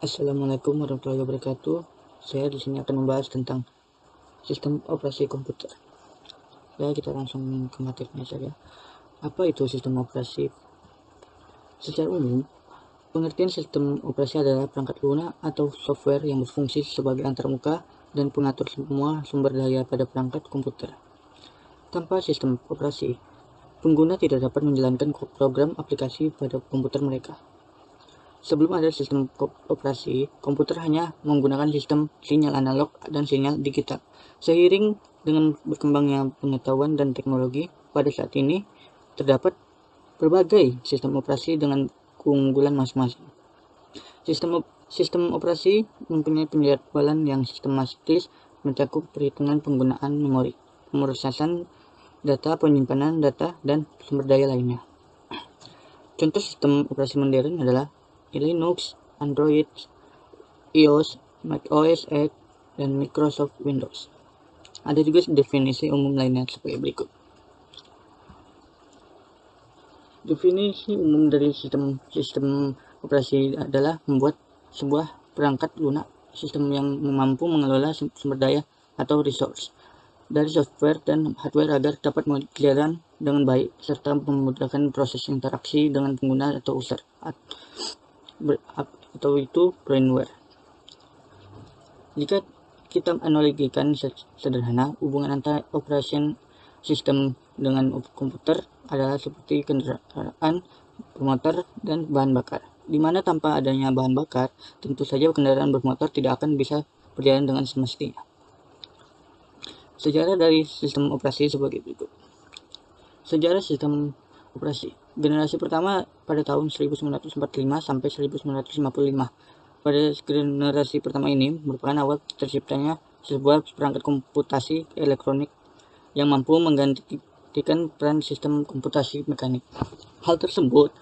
Assalamualaikum warahmatullahi wabarakatuh. Saya di sini akan membahas tentang sistem operasi komputer. Ya, kita langsung ke materinya saja. Apa itu sistem operasi? Secara umum, pengertian sistem operasi adalah perangkat lunak atau software yang berfungsi sebagai antarmuka dan pengatur semua sumber daya pada perangkat komputer. Tanpa sistem operasi, pengguna tidak dapat menjalankan program aplikasi pada komputer mereka. Sebelum ada sistem operasi, komputer hanya menggunakan sistem sinyal analog dan sinyal digital. Seiring dengan berkembangnya pengetahuan dan teknologi, pada saat ini terdapat berbagai sistem operasi dengan keunggulan masing-masing. Sistem operasi mempunyai penjadwalan yang sistematis, mencakup perhitungan penggunaan memori, pemrosesan data, penyimpanan data, dan sumber daya lainnya. Contoh sistem operasi modern adalah Linux, Android, iOS, Mac OS X, dan Microsoft Windows. Ada juga definisi umum lainnya sebagai berikut. Definisi umum dari sistem operasi adalah membuat sebuah perangkat lunak, sistem yang mampu mengelola sumber daya atau resource dari software dan hardware agar dapat berjalan dengan baik serta memudahkan proses interaksi dengan pengguna atau user atau itu brainware. Jika kita analogikan sederhana, hubungan antara operation sistem dengan komputer adalah seperti kendaraan bermotor dan bahan bakar, di mana tanpa adanya bahan bakar, tentu saja kendaraan bermotor tidak akan bisa berjalan dengan semestinya. Sejarah dari sistem operasi sebagai berikut. Sejarah sistem operasi. Generasi pertama pada tahun 1945 sampai 1955. Pada generasi pertama ini merupakan awal terciptanya sebuah perangkat komputasi elektronik yang mampu menggantikan peran sistem komputasi mekanik. Hal tersebut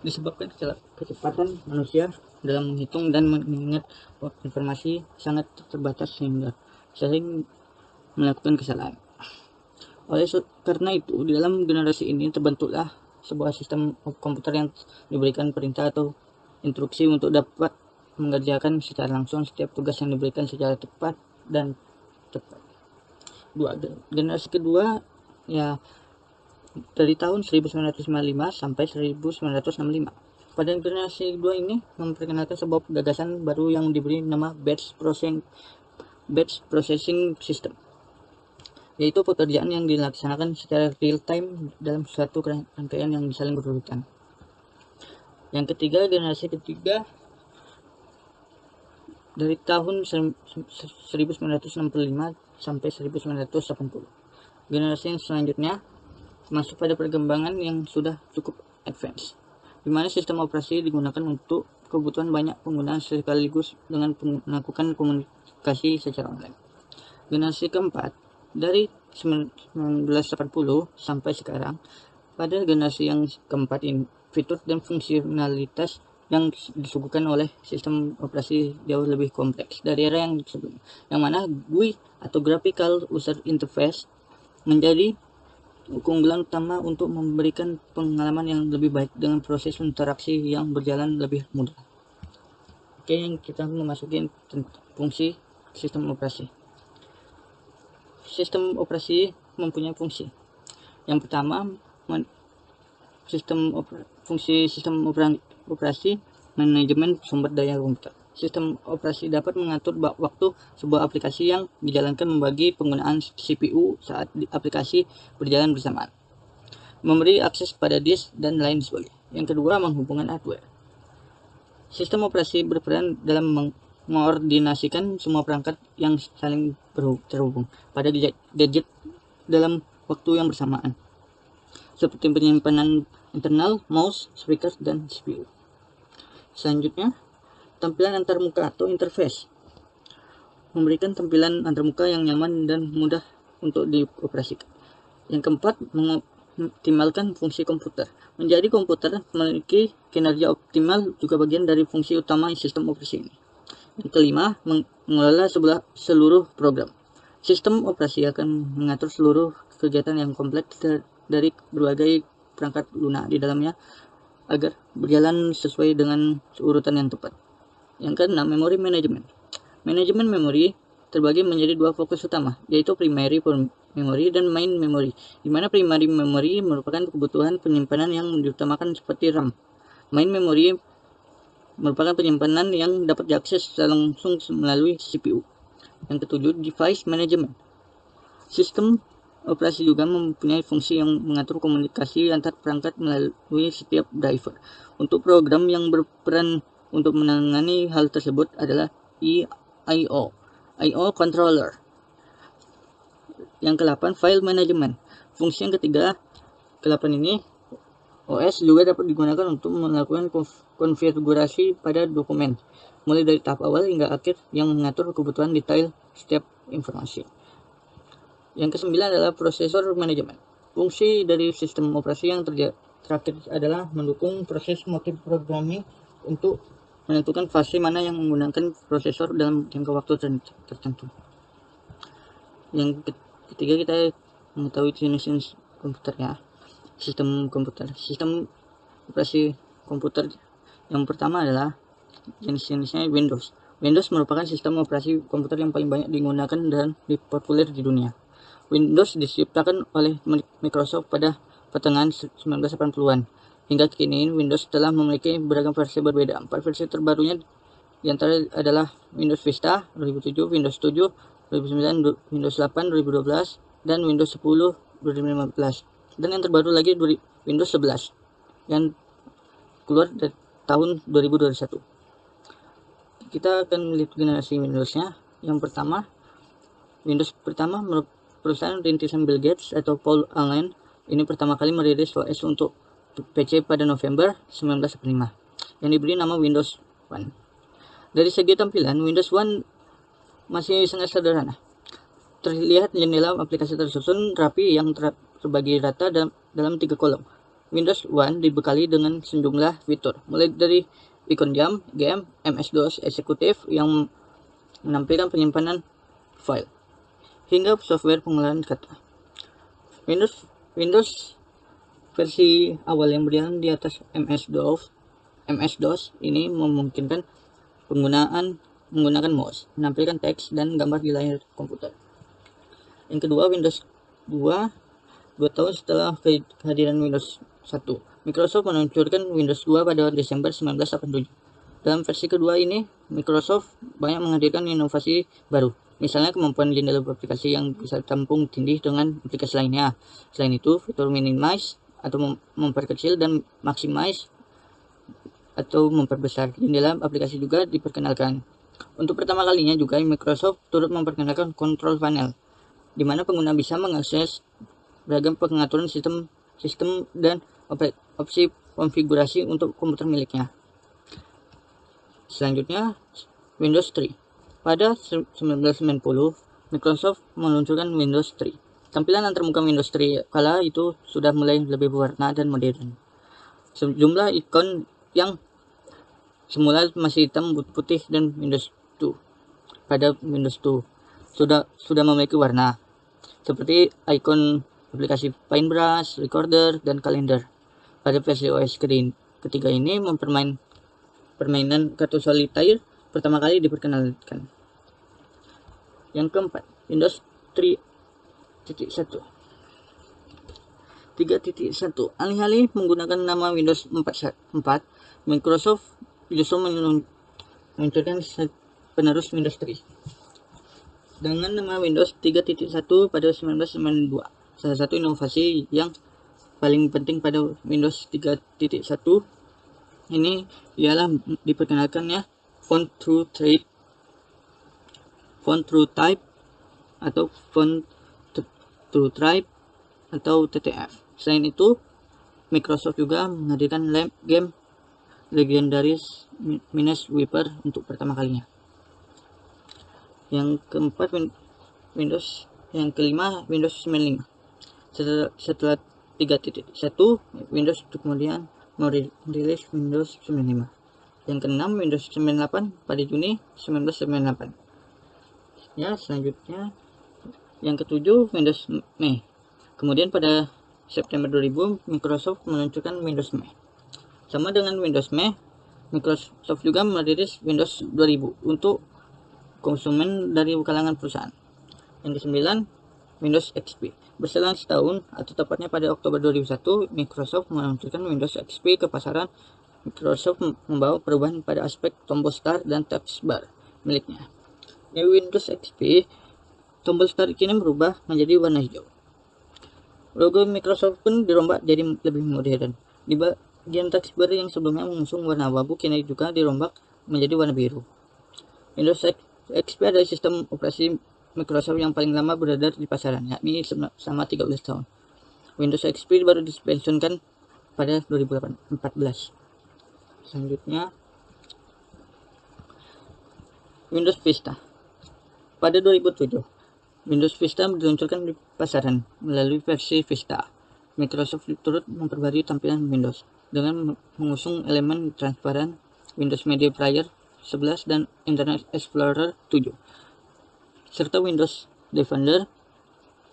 disebabkan kecepatan manusia dalam menghitung dan mengingat informasi sangat terbatas sehingga sering melakukan kesalahan. Karena itu, di dalam generasi ini terbentuklah sebuah sistem komputer yang diberikan perintah atau instruksi untuk dapat mengerjakan secara langsung setiap tugas yang diberikan secara tepat dan tepat. Generasi kedua ya dari tahun 1955 sampai 1965. Pada generasi kedua ini memperkenalkan sebuah gagasan baru yang diberi nama batch processing system, yaitu pekerjaan yang dilaksanakan secara real time dalam suatu rangkaian yang saling berurutan. Yang ketiga, generasi ketiga dari tahun 1965 sampai 1980. Generasi yang selanjutnya masuk pada perkembangan yang sudah cukup advance, di mana sistem operasi digunakan untuk kebutuhan banyak penggunaan sekaligus dengan melakukan komunikasi secara online. Generasi keempat dari 1980 sampai sekarang. Pada generasi yang keempat ini, fitur dan fungsionalitas yang disuguhkan oleh sistem operasi jauh lebih kompleks dari era yang sebelumnya, yang mana GUI atau Graphical User Interface menjadi keunggulan utama untuk memberikan pengalaman yang lebih baik dengan proses interaksi yang berjalan lebih mudah. Oke, yang kita memasuki fungsi sistem operasi. Sistem operasi mempunyai fungsi. Yang pertama, fungsi sistem operasi manajemen sumber daya komputer. Sistem operasi dapat mengatur waktu sebuah aplikasi yang dijalankan, membagi penggunaan CPU saat aplikasi berjalan bersamaan, memberi akses pada disk, dan lain sebagainya. Yang kedua, menghubungkan hardware. Sistem operasi berperan dalam mengkoordinasikan semua perangkat yang saling terhubung pada gadget dalam waktu yang bersamaan, seperti penyimpanan internal, mouse, speaker, dan CPU. Selanjutnya, tampilan antarmuka atau interface. Memberikan tampilan antarmuka yang nyaman dan mudah untuk dioperasikan. Yang keempat, mengoptimalkan fungsi komputer. Menjadi komputer memiliki kinerja optimal juga bagian dari fungsi utama sistem operasi ini. Yang kelima, mengelola seluruh program. Sistem operasi akan mengatur seluruh kegiatan yang kompleks dari berbagai perangkat lunak di dalamnya agar berjalan sesuai dengan urutan yang tepat. Yang keenam, memory management. Manajemen memori terbagi menjadi dua fokus utama, yaitu primary memory dan main memory, di mana primary memory merupakan kebutuhan penyimpanan yang diutamakan seperti RAM. Main memory merupakan penyimpanan yang dapat diakses secara langsung melalui CPU. Yang ketujuh, device management. Sistem operasi juga mempunyai fungsi yang mengatur komunikasi antar perangkat melalui setiap driver. Untuk program yang berperan untuk menangani hal tersebut adalah I/O controller. Yang ke-8, file management. Fungsi yang ketiga, ke-8 ini, OS juga dapat digunakan untuk melakukan konfigurasi pada dokumen, mulai dari tahap awal hingga akhir yang mengatur kebutuhan detail setiap informasi. Yang ke-9 adalah prosesor management. Fungsi dari sistem operasi yang terakhir adalah mendukung proses multiprogramming untuk menentukan fase mana yang menggunakan prosesor dalam jangka waktu tertentu. Yang ketiga, kita mengetahui jenis komputer ya. Sistem komputer. Sistem operasi komputer yang pertama adalah jenis-jenisnya Windows. Windows merupakan sistem operasi komputer yang paling banyak digunakan dan dipopuler di dunia. Windows diciptakan oleh Microsoft pada pertengahan 1980-an. Hingga kini, Windows telah memiliki beragam versi berbeda. 4 versi terbarunya diantara adalah Windows Vista 2007, Windows 7, 2009, Windows 8, 2012, dan Windows 10, 2015. Dan yang terbaru lagi Windows 11 yang keluar dari tahun 2021. Kita akan melihat generasi Windowsnya. Yang pertama, Windows pertama perusahaan rintisan Bill Gates atau Paul Allen ini pertama kali merilis OS untuk PC pada November 1995 yang diberi nama Windows 1. Dari segi tampilan, Windows 1 masih sangat sederhana. Terlihat jendela aplikasi tersusun rapi yang terbagi rata dalam 3 kolom. Windows 1 dibekali dengan sejumlah fitur, mulai dari ikon jam, game, MS-DOS eksekutif yang menampilkan penyimpanan file, hingga software pengolahan kata. Windows versi awal yang berjalan di atas MS-DOS ini memungkinkan menggunakan mouse, menampilkan teks dan gambar di layar komputer. Yang kedua, Windows 2 tahun setelah kehadiran Windows 1. Microsoft meluncurkan Windows 2 pada Desember 1987. Dalam versi kedua ini, Microsoft banyak menghadirkan inovasi baru. Misalnya kemampuan jendela aplikasi yang bisa tampung tindih dengan aplikasi lainnya. Selain itu, fitur minimize atau memperkecil dan maximize atau memperbesar jendela aplikasi juga diperkenalkan. Untuk pertama kalinya juga Microsoft turut memperkenalkan control panel, di mana pengguna bisa mengakses beragam pengaturan sistem dan opsi konfigurasi untuk komputer miliknya. Selanjutnya, Windows 3. Pada 1990, Microsoft meluncurkan Windows 3. Tampilan antarmuka Windows 3 kala itu sudah mulai lebih berwarna dan modern. Sejumlah ikon yang semula masih hitam putih dan Windows 2 pada Windows 2 sudah memiliki warna, seperti ikon aplikasi Paintbrush, Recorder, dan Kalender. Pada versi OS ketiga ini permainan kartu solitaire pertama kali diperkenalkan. Yang keempat, Windows 3.1. Alih-alih menggunakan nama Windows 4, Microsoft justru meluncurkan penerus Windows 3 dengan nama Windows 3.1 pada 1992. Salah satu inovasi yang paling penting pada Windows 3.1 ini ialah diperkenalkannya font through type atau font through type atau TTF. Selain itu, Microsoft juga menghadirkan game legendaris Minesweeper untuk pertama kalinya. Yang keempat, Windows. Yang kelima, Windows 95. Setelah 3.1, Windows kemudian merilis Windows 95. Yang keenam, Windows 98 pada Juni 1998. Ya, selanjutnya yang ketujuh, Windows ME. Kemudian pada September 2000, Microsoft meluncurkan Windows ME. Sama dengan Windows ME, Microsoft juga merilis Windows 2000 untuk konsumen dari kalangan perusahaan. Yang ke-9, Windows XP. Berselang setahun, atau tepatnya pada Oktober 2001, Microsoft meluncurkan Windows XP ke pasaran. Microsoft membawa perubahan pada aspek tombol Start dan taskbar miliknya. Di Windows XP, tombol Start kini berubah menjadi warna hijau. Logo Microsoft pun dirombak jadi lebih modern. Di bagian taskbar yang sebelumnya mengusung warna abu-abu kini juga dirombak menjadi warna biru. Windows XP adalah sistem operasi Microsoft yang paling lama beredar di pasaran, yakni selama 13 tahun. Windows XP baru dipensiunkan pada 2014. Selanjutnya, Windows Vista. Pada 2007, Windows Vista diluncurkan di pasaran melalui versi Vista. Microsoft turut memperbarui tampilan Windows dengan mengusung elemen transparan Windows Media Player 11 dan Internet Explorer 7, serta Windows Defender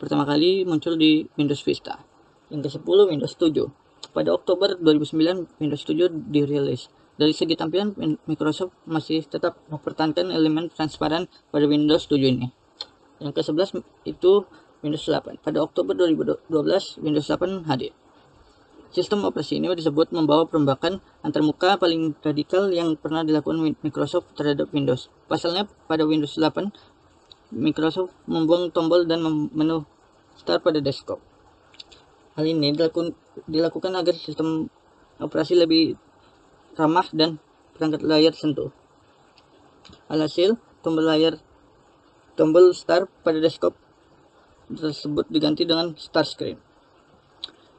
pertama kali muncul di Windows Vista. Yang ke-10, Windows 7. Pada Oktober 2009, Windows 7 dirilis. Dari segi tampilan, Microsoft masih tetap mempertahankan elemen transparan pada Windows 7 ini. Yang ke-11 itu Windows 8. Pada Oktober 2012, Windows 8 hadir. Sistem operasi ini disebut membawa perombakan antarmuka paling radikal yang pernah dilakukan Microsoft terhadap Windows. Pasalnya, pada Windows 8, Microsoft membuang tombol dan menu Start pada desktop. Hal ini dilakukan agar sistem operasi lebih ramah dan perangkat layar sentuh. Alhasil, tombol Start pada desktop tersebut diganti dengan Start Screen.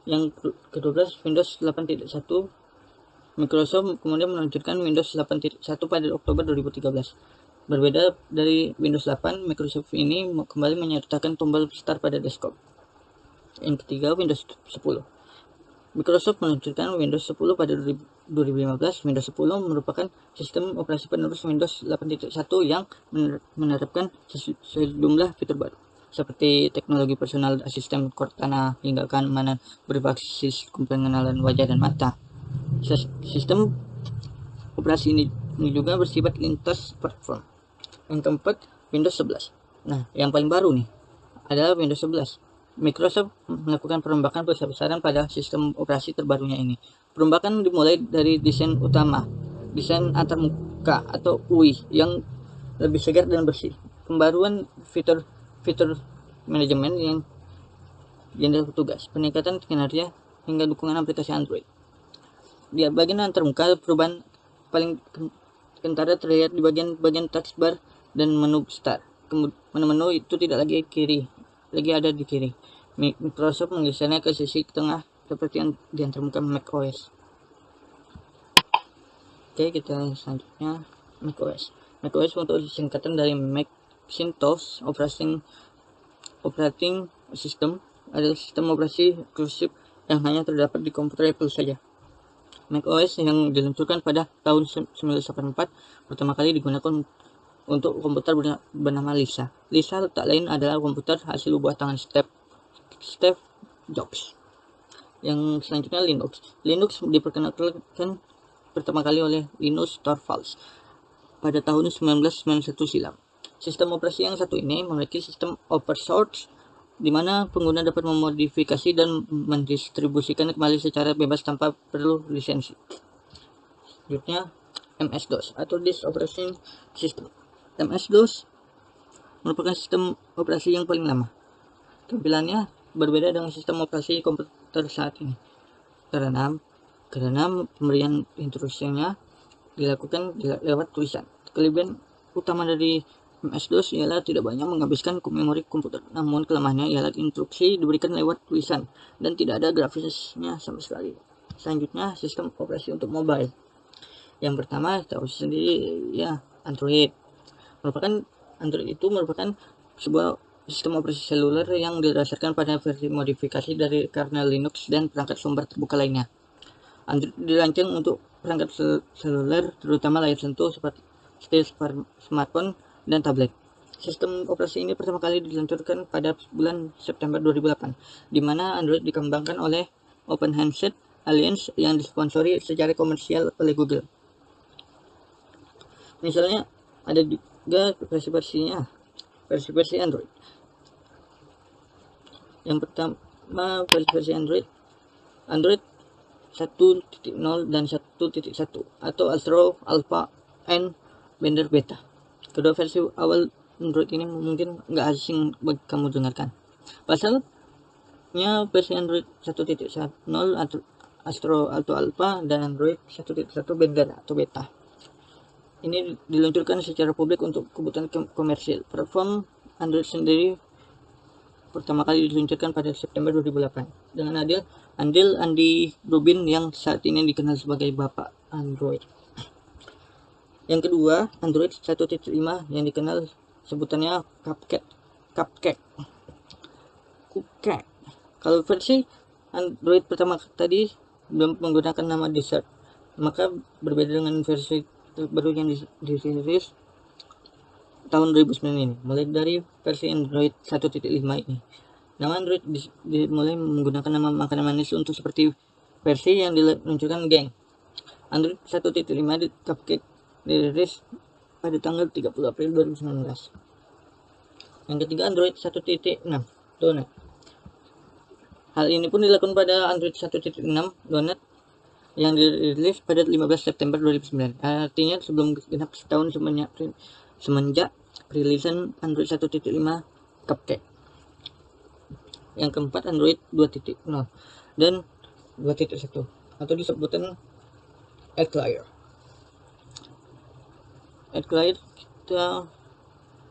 Yang ke-12, Windows 8.1. Microsoft kemudian meluncurkan Windows 8.1 pada Oktober 2013. Berbeda dari Windows 8, Microsoft ini kembali menyertakan tombol Start pada desktop. Yang ketiga, Windows 10. Microsoft meluncurkan Windows 10 pada 2015. Windows 10 merupakan sistem operasi penerus Windows 8.1 yang menerapkan sejumlah fitur baru, seperti teknologi personal asisten Cortana hingga keamanan berbasis pengenalan wajah dan mata. Sistem operasi ini juga bersifat lintas platform. Yang keempat, Windows 11. Nah, yang paling baru nih adalah Windows 11. Microsoft melakukan perombakan besar-besaran pada sistem operasi terbarunya ini. Perombakan dimulai dari desain utama, desain antarmuka atau UI yang lebih segar dan bersih. Pembaruan fitur manajemen yang tugas, peningkatan kinerja hingga dukungan aplikasi Android. Di bagian antarmuka, perubahan paling kentara terlihat di bagian taskbar dan menu Start. Menu itu tidak lagi ada di kiri. Microsoft menggesernya ke sisi tengah seperti yang di antarmuka macOS. Oke, kita selanjutnya macOS. macOS untuk singkatan dari Macintosh Operating System adalah sistem operasi eksklusif yang hanya terdapat di komputer Apple saja. macOS yang diluncurkan pada tahun 1984 pertama kali digunakan untuk komputer bernama Lisa. Lisa tak lain adalah komputer hasil buah tangan Steve Jobs. Yang selanjutnya Linux. Linux diperkenalkan pertama kali oleh Linus Torvalds pada tahun 1991 silam. Sistem operasi yang satu ini memiliki sistem open source di mana pengguna dapat memodifikasi dan mendistribusikan kembali secara bebas tanpa perlu lisensi. Selanjutnya MS-DOS atau Disk Operating System. MS-DOS merupakan sistem operasi yang paling lama. Tampilannya berbeda dengan sistem operasi komputer saat ini karena pemberian instruksinya dilakukan lewat tulisan. Kelebihan utama dari MS-DOS ialah tidak banyak menghabiskan memori komputer, namun kelemahannya ialah instruksi diberikan lewat tulisan dan tidak ada grafisnya sama sekali. Selanjutnya sistem operasi untuk mobile. Yang pertama tahu sendiri ya, Android itu merupakan sebuah sistem operasi seluler yang didasarkan pada versi modifikasi dari kernel Linux dan perangkat sumber terbuka lainnya. Android dirancang untuk perangkat seluler, terutama layar sentuh seperti smartphone dan tablet. Sistem operasi ini pertama kali diluncurkan pada bulan September 2008, di mana Android dikembangkan oleh Open Handset Alliance yang disponsori secara komersial oleh Google. Misalnya ada juga versi-versinya, versi-versi Android. Yang pertama versi Android 1.0 dan 1.1 atau Astro, Alpha, and Bender Beta. Kedua versi awal Android ini mungkin nggak asing bagi kamu dengarkan. Pasalnya versi Android 1.0 atau Astro atau Alpha dan Android 1.1 Bender atau Beta ini diluncurkan secara publik untuk kebutuhan komersil. Platform Android sendiri pertama kali diluncurkan pada September 2008 dengan andil Andy Rubin yang saat ini dikenal sebagai Bapak Android. Yang kedua, Android 1.5 yang dikenal sebutannya Cupcake. Kalau versi Android pertama tadi belum menggunakan nama dessert, maka berbeda dengan versi baru yang dirilis tahun 2009 ini. Mulai dari versi Android 1.5 ini, nama Android dimulai menggunakan nama makanan manis untuk seperti versi yang diluncurkan Geng. Android 1.5 di Cupcake dirilis pada tanggal 30 April 2019. Yang ketiga, Android 1.6 Donut. Hal ini pun dilakukan pada Android 1.6 Donut yang dirilis pada 15 September 2009. Artinya sebelum genap setahun semenjak perilisan Android 1.5 Cupcake. Yang keempat, Android 2.0 dan 2.1 atau disebutkan Eclair. Eclair kita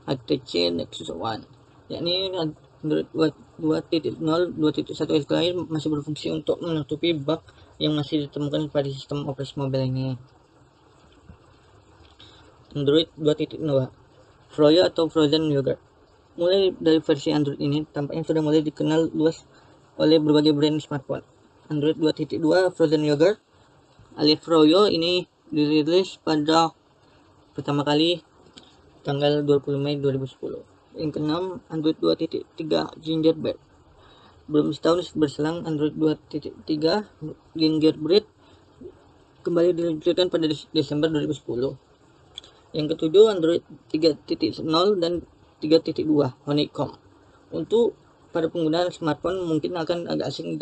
HTC Nexus One, yakni Android 2.0 2.1 Eclair masih berfungsi untuk menutupi bug yang masih ditemukan pada sistem operasi mobile ini. Android 2.0 Froyo atau Frozen Yogurt. Mulai dari versi Android ini tampaknya sudah mulai dikenal luas oleh berbagai brand smartphone. Android 2.2 Frozen Yogurt alias Froyo ini dirilis pada pertama kali tanggal 20 Mei 2010. Yang keenam, Android 2.3 Gingerbread. Belum setahun berselang, Android 2.3 Gingerbread kembali diluncurkan pada Desember 2010. Yang ketujuh, Android 3.0 dan 3.2 Honeycomb. Untuk para pengguna smartphone mungkin akan agak asing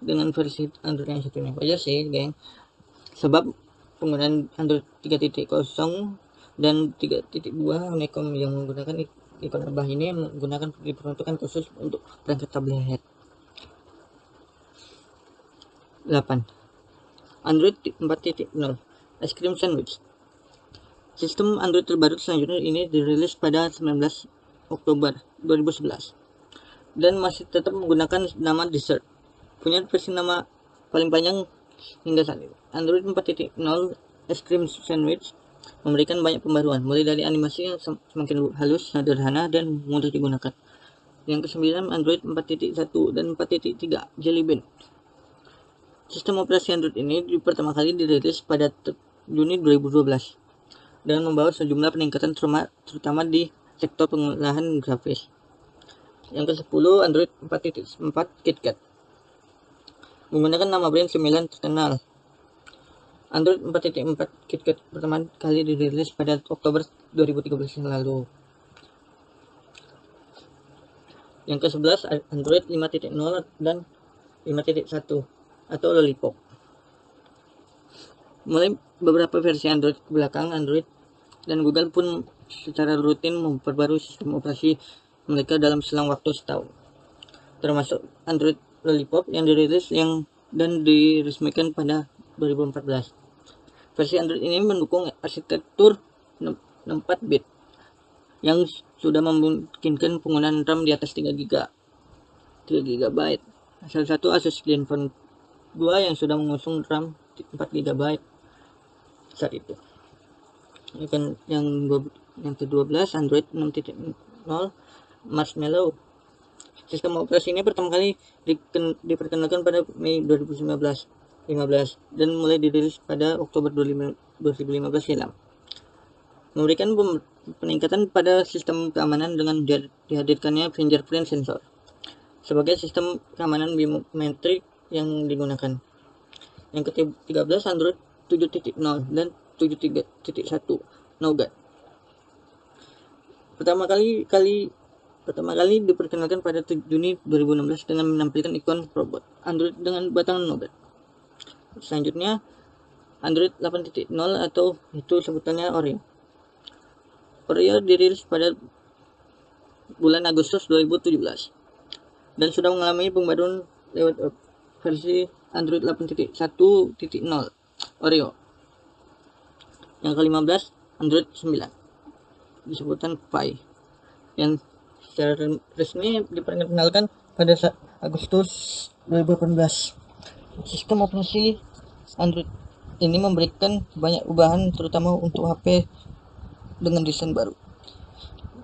dengan versi Android yang satunya. Wajar sih, geng. Sebab penggunaan Android 3.0 dan 3.2 Honeycomb yang menggunakan ikon abah ini diperuntukkan khusus untuk perangkat tablet. 8. Android 4.0 Ice Cream Sandwich. Sistem Android terbaru selanjutnya ini dirilis pada 19 Oktober 2011 dan masih tetap menggunakan nama dessert. Punya versi nama paling panjang hingga saat ini. Android 4.0 Ice Cream Sandwich memberikan banyak pembaruan, mulai dari animasi yang semakin halus, sederhana, dan mudah digunakan. Yang ke-9, Android 4.1 dan 4.3 Jelly Bean. Sistem operasi Android ini pertama kali dirilis pada Juni 2012 dan membawa sejumlah peningkatan terutama di sektor pengolahan grafis. Yang ke-10, Android 4.4 KitKat menggunakan nama brand 9 terkenal. Android 4.4 KitKat pertama kali dirilis pada Oktober 2013 yang lalu. Yang ke-11, Android 5.0 dan 5.1 atau Lollipop. Mulai beberapa versi Android ke belakang, Android dan Google pun secara rutin memperbarui sistem operasi mereka dalam selang waktu setahun, termasuk Android Lollipop yang dirilis dan diresmikan pada 2014. Versi Android ini mendukung arsitektur 64-bit yang sudah memungkinkan penggunaan RAM di atas 3 GB. Salah satu Asus Zenfone 2 yang sudah mengusung RAM 4 GB saat itu. Yang ke-12, Android 6.0 Marshmallow. Sistem operasi ini pertama kali diperkenalkan pada Mei 2015 dan mulai dirilis pada Oktober 2015 silam. Memberikan peningkatan pada sistem keamanan dengan dihadirkannya fingerprint sensor sebagai sistem keamanan biometrik yang digunakan. Yang ke-13, Android 7.0 dan 73.1 Nougat. Pertama kali diperkenalkan pada Juni 2016 dengan menampilkan ikon robot Android dengan batangan Nougat. Selanjutnya Android 8.0 atau itu sebutannya Oreo. Oreo dirilis pada bulan Agustus 2017 dan sudah mengalami pembaruan lewat versi Android 8.1.0 Oreo. Yang ke-15 Android 9 disebutkan Pie yang secara resmi diperkenalkan pada Agustus 2018. Sistem operasi Android ini memberikan banyak perubahan terutama untuk HP dengan desain baru.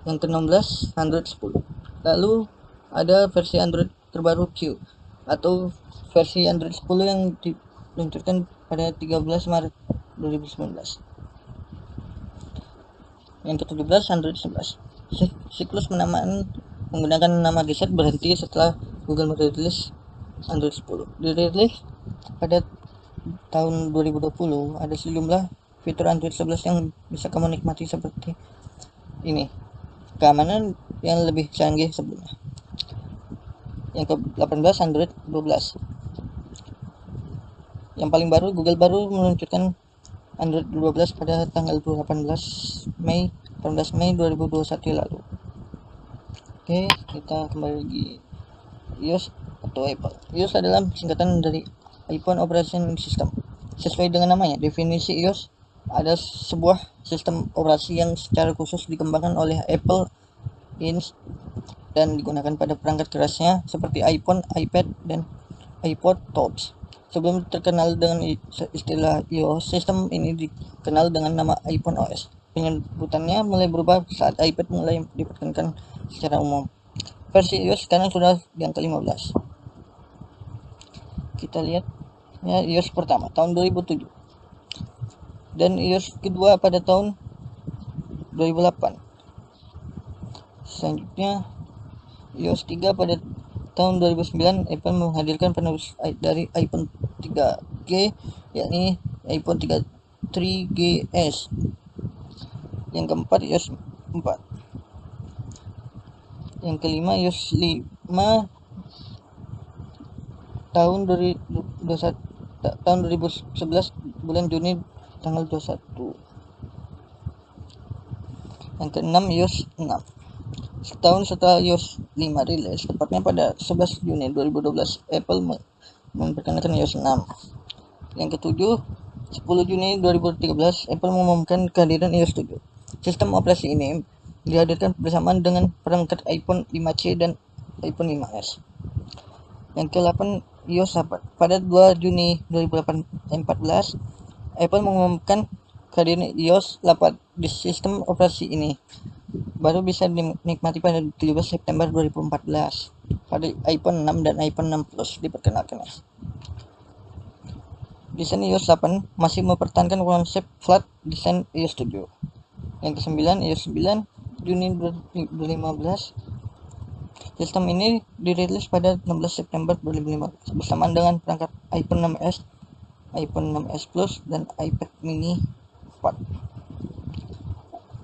Yang ke-16 Android 10. Lalu ada versi Android terbaru Q atau versi Android 10 yang diluncurkan pada 13 Maret 2019. Yang ke-17 Android 11. Siklus penamaan menggunakan nama riset berhenti setelah Google merilis Android 10. Dirilis pada tahun 2020, ada sejumlah fitur Android 11 yang bisa kamu nikmati seperti ini. Keamanan yang lebih canggih sebelumnya. Yang ke-18 Android 12. Yang paling baru, Google baru meluncurkan Android 12 pada tanggal 18 Mei 2021 lalu. Oke, kita kembali lagi. iOS atau Apple. iOS adalah singkatan dari iPhone Operating System. Sesuai dengan namanya, definisi iOS ada sebuah sistem operasi yang secara khusus dikembangkan oleh Apple Inc. dan digunakan pada perangkat kerasnya seperti iPhone, iPad, dan iPod Touch. Sebelum terkenal dengan istilah iOS, sistem ini dikenal dengan nama iPhone OS. Penyebutannya mulai berubah saat iPad mulai diperkenalkan secara umum. Versi iOS sekarang sudah yang ke-15. Kita lihat ya, iOS pertama tahun 2007 dan iOS kedua pada tahun 2008. Selanjutnya iOS 3 pada tahun 2009. Apple menghadirkan penerus dari iPhone 3G, yakni iPhone 3GS. Yang keempat iOS 4. Yang kelima iOS 5 tahun 2011 bulan Juni tanggal 21. Yang keenam iOS 6. Setahun setelah iOS 5 rilis, tepatnya pada 11 Juni 2012, Apple memperkenalkan iOS 6. Yang ketujuh, 10 Juni 2013, Apple mengumumkan kehadiran iOS 7. Sistem operasi ini dihadirkan bersamaan dengan perangkat iPhone 5C dan iPhone 5S. Yang ke-8, iOS 8. Pada 2 Juni 2014, Apple mengumumkan kehadiran iOS 8. Di sistem operasi ini baru bisa dinikmati pada 17 September 2014 pada iPhone 6 dan iPhone 6 Plus diperkenalkan. Desain iOS 8 masih mempertahankan konsep flat desain iOS 7. Yang ke-9 iOS 9 Juni 2015. Sistem ini dirilis pada 16 September 2015 bersamaan dengan perangkat iPhone 6s, iPhone 6s Plus, dan iPad mini 4.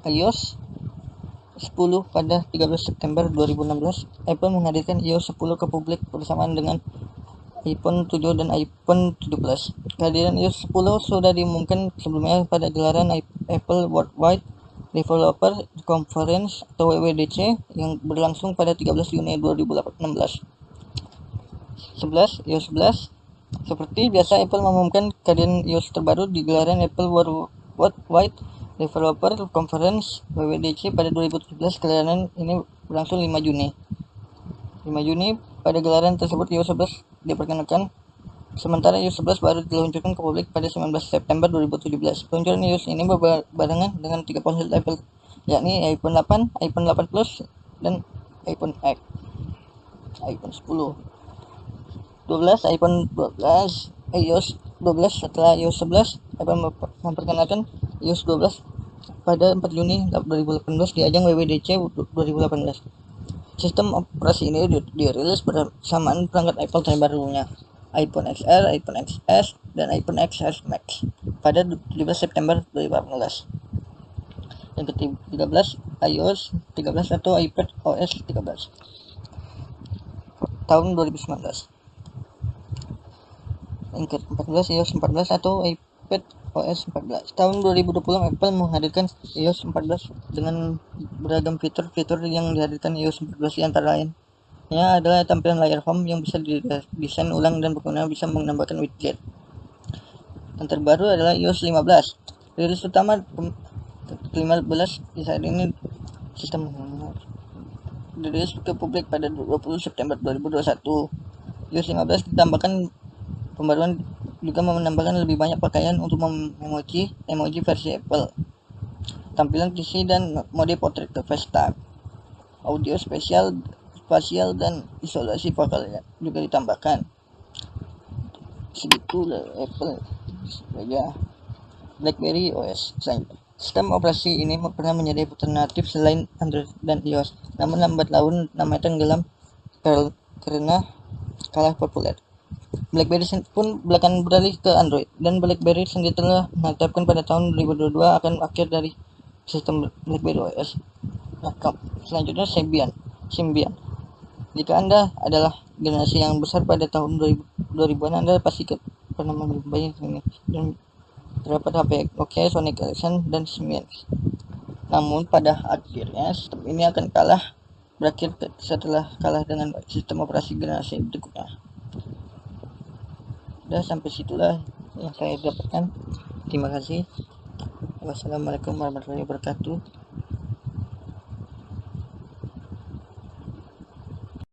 iOS 10 pada 13 September 2016, Apple menghadirkan iOS 10 ke publik bersamaan dengan iPhone 7 dan iPhone 7 Plus. Kehadiran iOS 10 sudah diumumkan sebelumnya pada gelaran Apple Worldwide Developer Conference atau WWDC yang berlangsung pada 13 Juni 2016. 11 iOS 11. Seperti biasa, Apple mengumumkan kehadiran iOS terbaru di gelaran Apple Worldwide Developer Conference WWDC pada 2017. Gelaran ini berlangsung 5 Juni. Pada gelaran tersebut iOS 11 diperkenalkan, sementara iOS 11 baru diluncurkan ke publik pada 19 September 2017. Peluncuran iOS ini berbarengan dengan 3 ponsel Apple, yakni iPhone 8, iPhone 8 Plus, dan iPhone X. iPhone 10. 12 iPhone 12 iOS 12. Setelah iOS 11, Apple memperkenalkan iOS 12 pada 4 Juni 2018 di ajang WWDC 2018. Sistem operasi ini dirilis bersamaan perangkat Apple terbarunya. iPhone XR, iPhone XS, dan iPhone XS Max pada 17 September 2018. Yang ke-13 iOS 13 atau iPad OS 13 tahun 2019. Yang ke-14 iOS 14 atau iPad OS 14 tahun 2020. Apple menghadirkan iOS 14 dengan beragam fitur-fitur yang dihadirkan iOS 14, antara lainnya adalah tampilan layar home yang bisa didesain ulang dan pengguna bisa menambahkan widget. Yang terbaru adalah iOS 15. Rilis utama ke-15 di saat ini sistem dirilis ke publik pada 20 September 2021. iOS 15 ditambahkan pembaruan juga menambahkan lebih banyak pakaian untuk emoji versi Apple, tampilan PC dan mode portrait ke FaceTime, audio spasial dan isolasi vokal juga ditambahkan. Segitu Apple saja. BlackBerry OS selanjutnya. Sistem operasi ini pernah menjadi alternatif selain Android dan iOS, namun lambat laun namanya tenggelam karena kalah populer. BlackBerry pun belakangan beralih ke Android, dan BlackBerry sendiri telah menetapkan pada tahun 2022 akan akhir dari sistem BlackBerry OS. Nah, selanjutnya Symbian. Jika Anda adalah generasi yang besar pada tahun 2000-an, Anda pasti pernah menjumpai ini, dan terdapat HP Nokia, Sony Ericsson, dan Siemens. Namun pada akhirnya sistem ini akan berakhir setelah kalah dengan sistem operasi generasi berikutnya. Udah sampai situlah yang saya dapatkan. Terima kasih. Wassalamualaikum warahmatullahi wabarakatuh.